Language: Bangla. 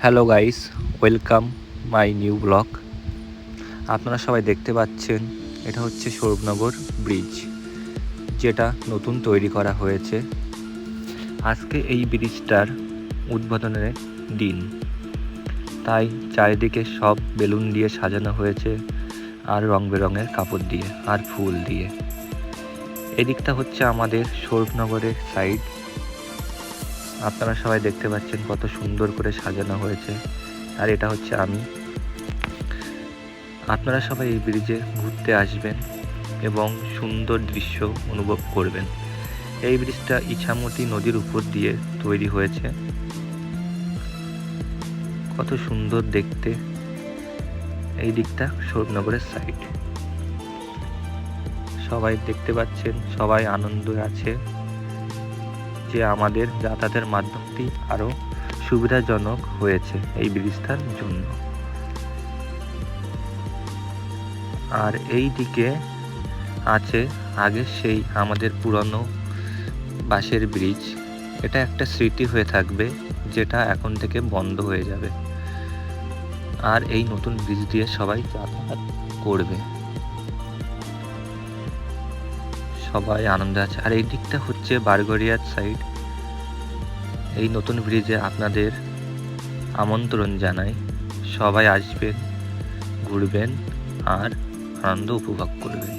Hello guys, welcome my new blog. আপনারা সবাই দেখতে পাচ্ছেন এটা হচ্ছে সৌরভনগর ব্রিজ, যেটা নতুন তৈরি করা হয়েছে। আজকে এই ব্রিজটার উদ্বোধনের দিন, তাই চারিদিকে সব বেলুন দিয়ে সাজানো হয়েছে, আর রং বেরঙের কাপড় দিয়ে আর ফুল দিয়ে। এদিকটা হচ্ছে আমাদের সৌরভনগরের সাইড। আপনারা সবাই দেখতে পাচ্ছেন কত সুন্দর করে সাজানো হয়েছে, আর এটা হচ্ছে আমি। আপনারা সবাই এই ব্রিজে ঘুরতে আসবেন এবং সুন্দর দৃশ্য অনুভব করবেন। এই ব্রিজটা ইছামতি নদীর উপর দিয়ে তৈরি হয়েছে। কত সুন্দর দেখতে। এই দিকটা সৌরভনগরের সাইড। সবাই দেখতে পাচ্ছেন, সবাই আনন্দে আছে যে আমাদের যাতায়াতের মাধ্যমটি আরো সুবিধাজনক হয়েছে এই ব্রিজটার জন্য। আর এই দিকে আছে আগে সেই আমাদের পুরনো বাঁশের ব্রিজ। এটা একটা স্মৃতি হয়ে থাকবে, যেটা এখন থেকে বন্ধ হয়ে যাবে। আর এই নতুন ব্রিজ দিয়ে সবাই যাতায়াত করবে, সবাই আনন্দে আছে। আর এই দিকটা হচ্ছে বারগড়িয়ার সাইড। এই নতুন ব্রিজে আপনাদের আমন্ত্রণ জানাই, সবাই আসবেন, ঘুরবেন আর আনন্দ উপভোগ করবেন।